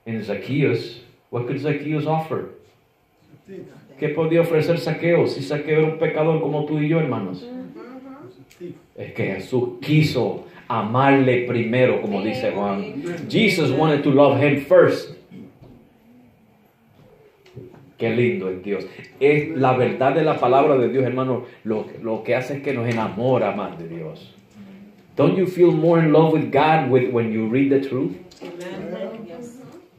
in Zacchaeus. What could Zacchaeus offer? ¿Qué podía ofrecer Zaqueo? Si Zaqueo era un pecador como tú y yo, hermanos. Es que Jesús quiso amarle primero, como dice Juan. Jesus wanted to love him first. Qué lindo es Dios. Es la verdad de la palabra de Dios, hermano. Lo que hace es que nos enamora más de Dios. Don't you feel more in love with God when you read the truth?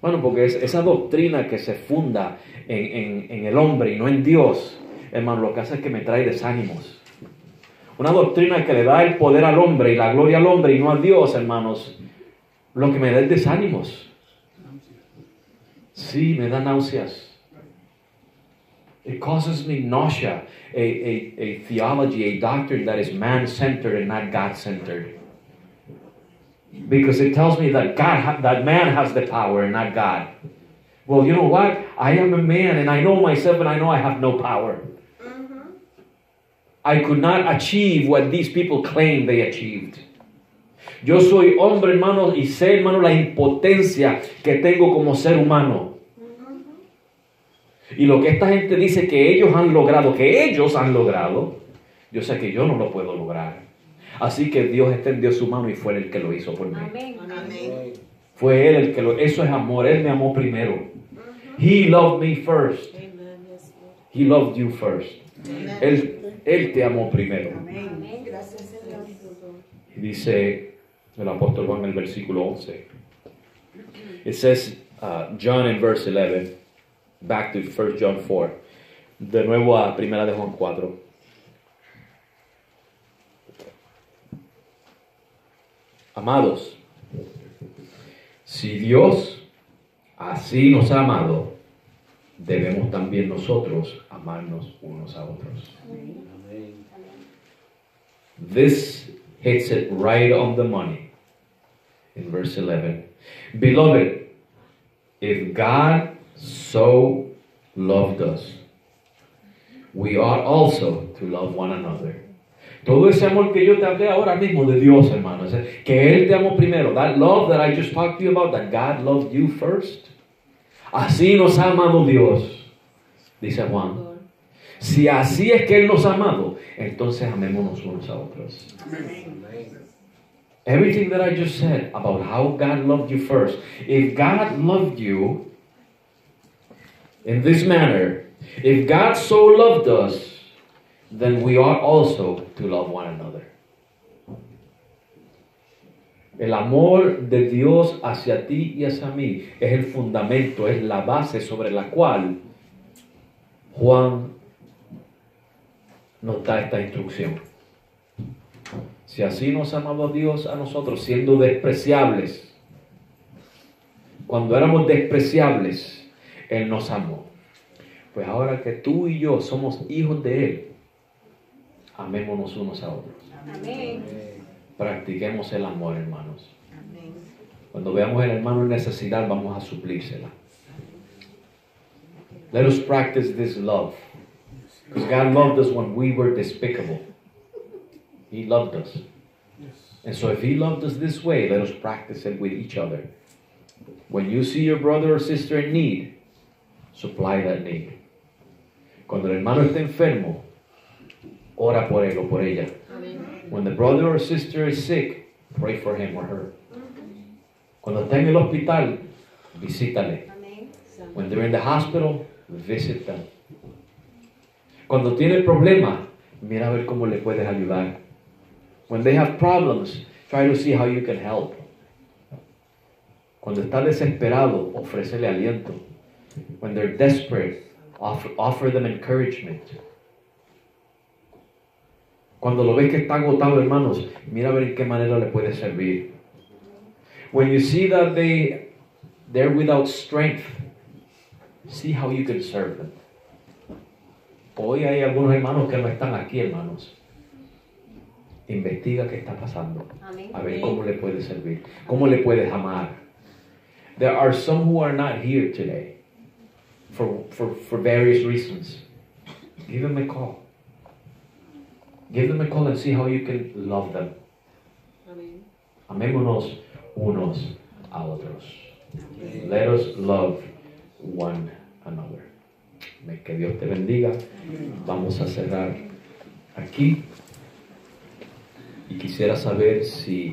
Bueno, porque esa doctrina que se funda en el hombre y no en Dios, hermano, lo que hace es que me trae desánimos. Una doctrina que le da el poder al hombre y la gloria al hombre y no a Dios, hermanos, lo que me da es desánimos. Sí, me da náuseas. It causes me nausea, a theology, a doctrine that is man-centered and not God-centered. Because it tells me that that man has the power and not God. Well, you know what? I am a man and I know myself and I know I have no power. I could not achieve what these people claim they achieved. Yo soy hombre, hermano, y sé, hermano, la impotencia que tengo como ser humano. Y lo que esta gente dice que ellos han logrado, yo sé que yo no lo puedo lograr. Así que Dios extendió su mano y fue Él el que lo hizo por mí. Amén. Fue Él el que lo... Eso es amor. Él me amó primero. He loved me first. He loved you first. Él te amó primero. Y dice el apóstol Juan en el versículo 11. It says, John in verse 11, back to 1 John 4. De nuevo a primera de Juan 4. Amados, si Dios así nos ha amado, debemos también nosotros amarnos unos a otros. This hits it right on the money in verse 11. Beloved, if God so loved us, we ought also to love one another. Todo ese amor que yo te hablé ahora mismo de Dios, hermanos, que Él te amó primero, that love that I just talked to you about, that God loved you first. Así nos ha amado Dios, dice Juan. Si así es que Él nos ha amado, entonces amémonos unos a otros. Everything that I just said about how God loved you first, if God loved you in this manner, if God so loved us, then we ought also to love one another. El amor de Dios hacia ti y hacia mí es el fundamento, es la base sobre la cual Juan nos da esta instrucción. Si así nos ha amado Dios a nosotros, siendo despreciables, cuando éramos despreciables, Él nos amó. Pues ahora que tú y yo somos hijos de Él, amémonos unos a otros. Amén. Practiquemos el amor, hermanos. Cuando veamos al hermano en necesidad, vamos a suplírsela. Let us practice this love. Because God loved us when we were despicable. He loved us. And so if He loved us this way, let us practice it with each other. When you see your brother or sister in need, supply that need. Cuando el hermano está enfermo, ora por él o por ella. When the brother or sister is sick, pray for him or her. Cuando está en el hospital, visítale. When they're in the hospital, visit them. Cuando tiene problema, mira a ver cómo le puedes ayudar. When they have problems, try to see how you can help. Cuando está desesperado, ofrécele aliento. When they're desperate, offer them encouragement. Cuando lo ves que está agotado, hermanos, mira a ver en qué manera le puede servir. When you see that they're without strength, see how you can serve them. Hoy hay algunos hermanos que no están aquí, hermanos. Investiga qué está pasando. A ver cómo le puede servir. Cómo le puedes amar. There are some who are not here today for various reasons. Give them a call. Give them a call and see how you can love them. Amémonos unos a otros. Let us love one another. Que Dios te bendiga. Vamos a cerrar aquí. Y quisiera saber si